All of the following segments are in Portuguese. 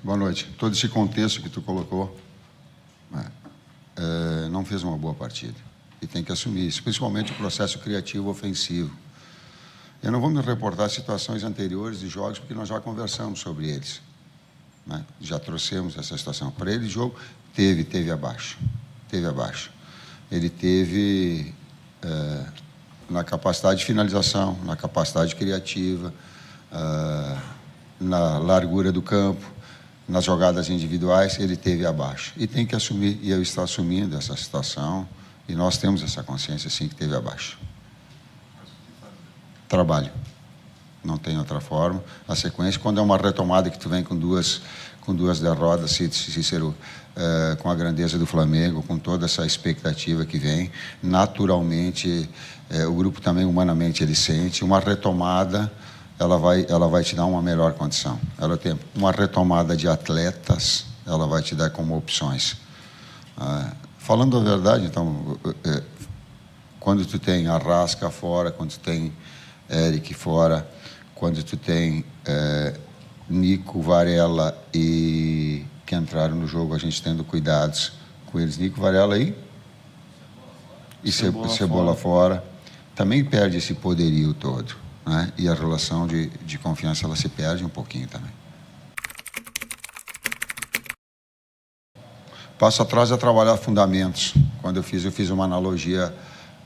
Boa noite. Todo esse contexto que tu colocou não fez uma boa partida. E tem que assumir isso, principalmente o processo criativo ofensivo. Eu não vou me reportar a situações anteriores de jogos, porque nós já conversamos sobre eles. Né? Já trouxemos essa situação. Para ele, o jogo teve abaixo. Teve abaixo. Ele teve na capacidade de finalização, na capacidade criativa, na largura do campo, nas jogadas individuais, ele teve abaixo. E tem que assumir, e eu estou assumindo essa situação, e nós temos essa consciência, sim, que teve abaixo. Trabalho. Não tem outra forma. A sequência, quando é uma retomada que tu vem com duas derrotas, Cícero, com a grandeza do Flamengo, com toda essa expectativa que vem, naturalmente, o grupo também, humanamente, ele sente. Uma retomada, ela vai te dar uma melhor condição. Ela tem uma retomada de atletas, ela vai te dar como opções. Falando a verdade, então, quando tu tem Arrasca fora, quando tu tem Eric fora, quando tu tem Nico, Varela e que entraram no jogo, a gente tendo cuidados com eles, Nico, Varela e Cebola fora, também perde esse poderio todo, né? E a relação de confiança, ela se perde um pouquinho também. Passo atrás a trabalhar fundamentos. Quando eu fiz uma analogia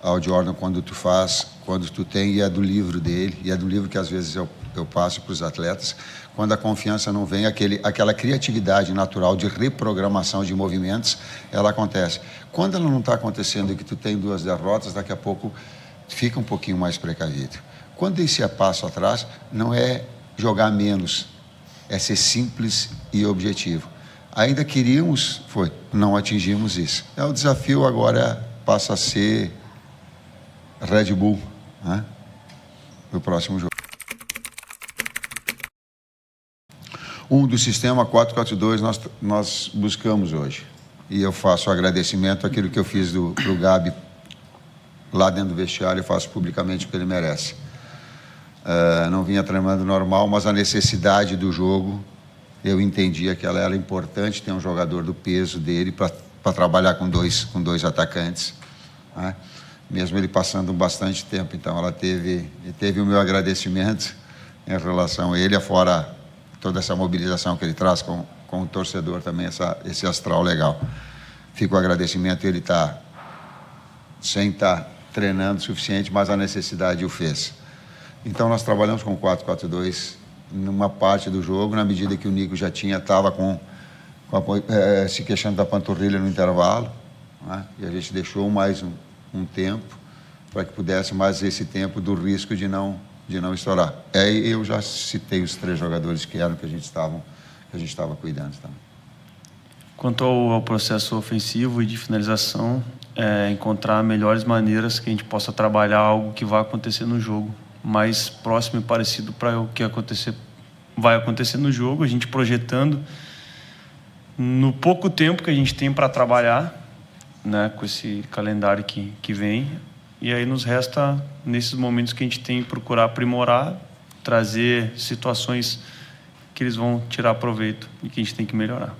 ao Jordan, quando tu tem, e é do livro dele, e é do livro que às vezes eu passo para os atletas, quando a confiança não vem, aquela criatividade natural de reprogramação de movimentos, ela acontece. Quando ela não está acontecendo e que tu tem 2 derrotas, daqui a pouco fica um pouquinho mais precavido. Quando esse é passo atrás, não é jogar menos, é ser simples e objetivo. Ainda queríamos, não atingimos isso. O desafio agora passa a ser Red Bull, né? No próximo jogo. Do sistema 4-4-2 nós buscamos hoje. E eu faço agradecimento àquilo que eu fiz para o Gabi lá dentro do vestiário, eu faço publicamente o que ele merece. Não vinha treinando normal, mas a necessidade do jogo, eu entendia que ela era importante, ter um jogador do peso dele para trabalhar com dois atacantes, né? Mesmo ele passando bastante tempo. Então, ela teve o meu agradecimento em relação a ele, afora toda essa mobilização que ele traz com o torcedor também, esse astral legal. Fica o agradecimento, ele está sem estar treinando o suficiente, mas a necessidade o fez. Então, nós trabalhamos com 4-4-2 numa parte do jogo, na medida que o Nico já estava se queixando da panturrilha no intervalo, né? E a gente deixou mais um tempo para que pudesse mais esse tempo do risco de não estourar. Eu já citei os 3 jogadores que a gente estava cuidando também. Quanto ao processo ofensivo e de finalização, encontrar melhores maneiras que a gente possa trabalhar algo que vai acontecer no jogo, mais próximo e parecido para o que vai acontecer no jogo, a gente projetando no pouco tempo que a gente tem para trabalhar, né, com esse calendário que vem. E aí nos resta, nesses momentos que a gente tem, procurar aprimorar, trazer situações que eles vão tirar proveito e que a gente tem que melhorar.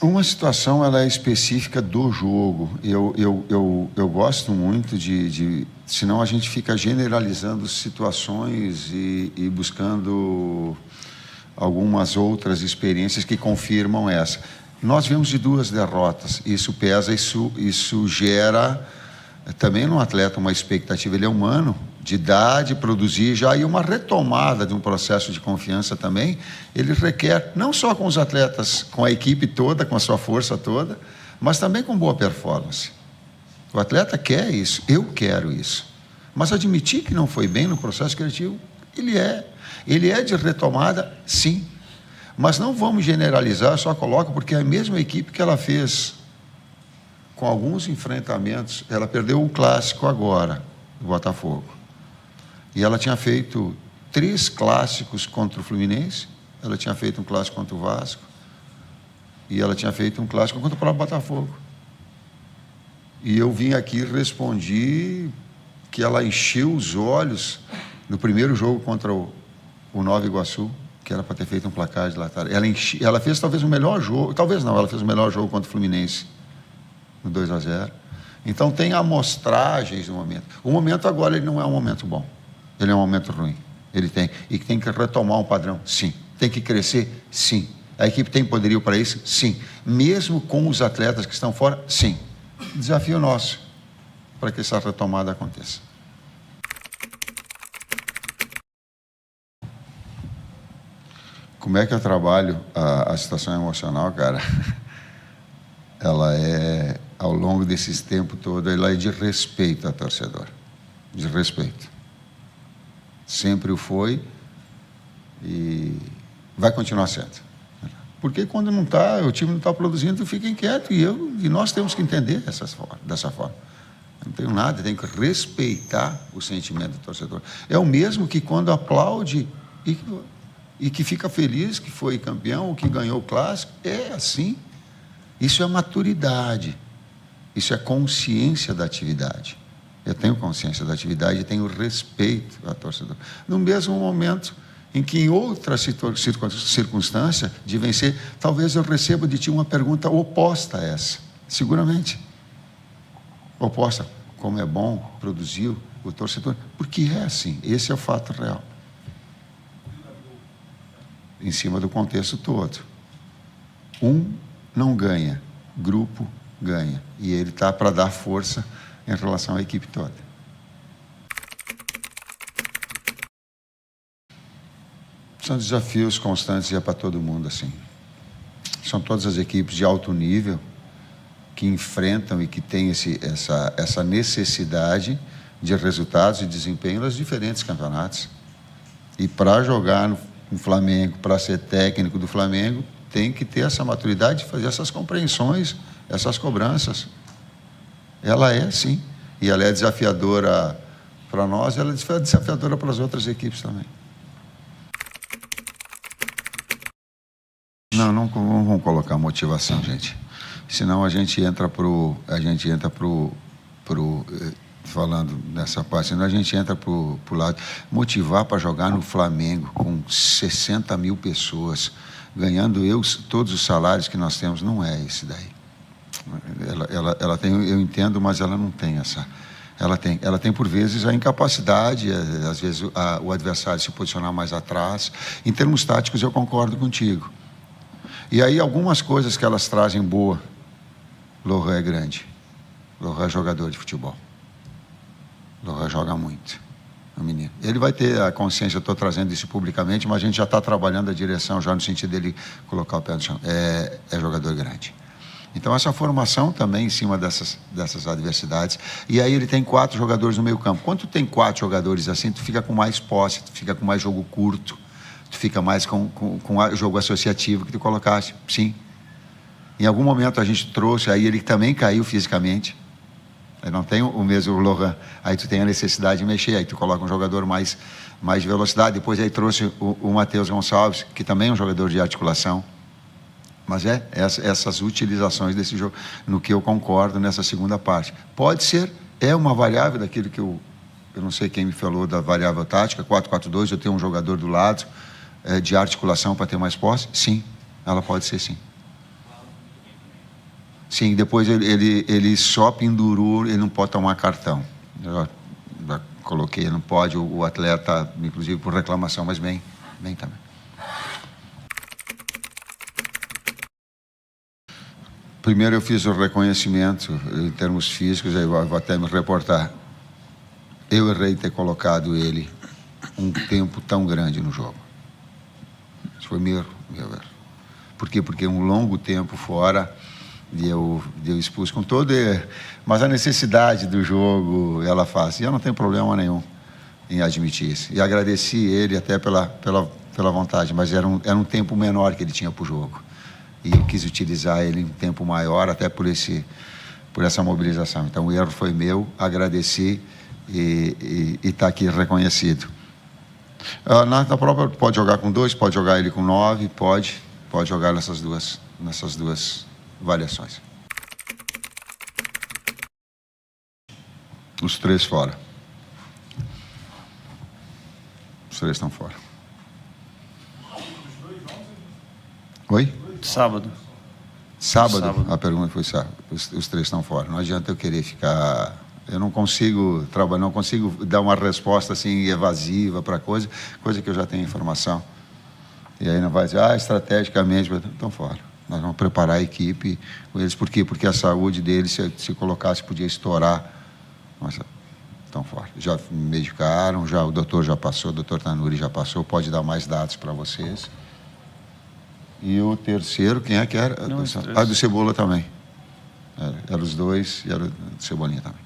Uma situação, ela é específica do jogo. Eu gosto muito senão a gente fica generalizando situações e buscando algumas outras experiências que confirmam essa. Nós vimos de 2 derrotas, isso pesa, isso gera também no atleta uma expectativa, ele é humano, de dar, de produzir já, e uma retomada de um processo de confiança também, ele requer, não só com os atletas, com a equipe toda, com a sua força toda, mas também com boa performance. O atleta quer isso, eu quero isso, mas admitir que não foi bem no processo criativo, ele é de retomada, sim, mas não vamos generalizar, só coloca, porque é a mesma equipe que ela fez com alguns enfrentamentos, ela perdeu o clássico agora, do Botafogo. E ela tinha feito 3 clássicos contra o Fluminense, ela tinha feito um clássico contra o Vasco, e ela tinha feito um clássico contra o próprio Botafogo. E eu vim aqui e respondi que ela encheu os olhos No primeiro jogo contra o Nova Iguaçu, que era para ter feito um placar de lateral. Ela fez talvez o melhor jogo, talvez não, ela fez o melhor jogo contra o Fluminense, no 2-0. Então tem amostragens no momento. O momento agora ele não é um momento bom, ele é um momento ruim. Ele tem que retomar um padrão, sim. Tem que crescer, sim. A equipe tem poderio para isso, sim. Mesmo com os atletas que estão fora, sim. Desafio nosso para que essa retomada aconteça. Como é que eu trabalho a situação emocional, cara? Ela é, ao longo desses tempos todo, ela é de respeito ao torcedor. De respeito. Sempre o foi e vai continuar sendo. Porque quando não está, o time não está produzindo, fica inquieto. E nós temos que entender dessa forma. Não tenho nada, tenho que respeitar o sentimento do torcedor. É o mesmo que quando aplaude e que fica feliz que foi campeão ou que ganhou o clássico. É assim. Isso é maturidade. Isso é consciência da atividade. Eu tenho consciência da atividade e tenho respeito ao torcedor. No mesmo momento em que, em outra circunstância de vencer, talvez eu receba de ti uma pergunta oposta a essa. Seguramente. Oposta. Como é bom produzir o torcedor. Porque é assim. Esse é o fato real. Em cima do contexto todo. Um não ganha, grupo ganha. E ele está para dar força em relação à equipe toda. São desafios constantes e é para todo mundo assim. São todas as equipes de alto nível que enfrentam e que têm essa necessidade de resultados e desempenho nos diferentes campeonatos. E para jogar no Flamengo, para ser técnico do Flamengo, tem que ter essa maturidade de fazer essas compreensões, essas cobranças. Ela é, sim. E ela é desafiadora para nós, ela é desafiadora para as outras equipes também. Não vamos colocar motivação, gente. Senão a gente entra falando nessa parte, senão a gente entra pro lado. Motivar para jogar no Flamengo com 60 mil pessoas, ganhando todos os salários que nós temos, não é esse daí. Ela tem, eu entendo, mas ela não tem essa. Ela tem por vezes a incapacidade, às vezes o adversário se posicionar mais atrás. Em termos táticos eu concordo contigo. E aí algumas coisas que elas trazem boa. Lohan é grande. Lohan é jogador de futebol. Lohan joga muito. O menino. Ele vai ter a consciência, eu estou trazendo isso publicamente, mas a gente já está trabalhando a direção, já no sentido dele colocar o pé no chão. É jogador grande. Então, essa formação também em cima dessas adversidades. E aí ele tem 4 jogadores no meio campo. Quando tu tem 4 jogadores assim, tu fica com mais posse, tu fica com mais jogo curto, tu fica mais com o jogo associativo que tu colocaste. Sim. Em algum momento a gente trouxe, aí ele também caiu fisicamente. Ele não tem o mesmo Lohan. Aí tu tem a necessidade de mexer, aí tu coloca um jogador mais de velocidade. Depois aí trouxe o Matheus Gonçalves, que também é um jogador de articulação. Mas essas utilizações desse jogo, no que eu concordo nessa segunda parte. Pode ser, é uma variável daquilo que eu não sei quem me falou da variável tática, 4-4-2, eu tenho um jogador do lado de articulação para ter mais posse. Sim, ela pode ser sim. Sim, depois ele só pendurou, ele não pode tomar cartão. Eu já coloquei, não pode, o atleta, inclusive por reclamação, mas bem também. Primeiro eu fiz o reconhecimento em termos físicos, aí vou até me reportar. Eu errei ter colocado ele um tempo tão grande no jogo. Isso foi meu erro. Por quê? Porque um longo tempo fora, e eu expus com todo... Mas a necessidade do jogo, ela faz. E eu não tenho problema nenhum em admitir isso. E agradeci ele até pela vontade, mas era um tempo menor que ele tinha para o jogo. E eu quis utilizar ele em tempo maior, até por essa mobilização. Então, o erro foi meu, agradeci e está aqui reconhecido. Na própria, pode jogar com 2, pode jogar ele com 9, pode jogar nessas duas variações. Os 3 fora. Os 3 estão fora. Oi? Sábado. Sábado? A pergunta foi sábado. Os 3 estão fora. Não adianta eu querer ficar... Eu não consigo trabalhar, não consigo dar uma resposta assim evasiva para coisa que eu já tenho informação. E aí não vai dizer, estrategicamente, estão fora. Nós vamos preparar a equipe com eles. Por quê? Porque a saúde deles, se colocasse, podia estourar. Mas estão fora. Já medicaram, o doutor já passou, o doutor Tanuri já passou, pode dar mais dados para vocês. E o terceiro, quem é que era? Não, do Cebola também. Era os 2 e era o Cebolinha também.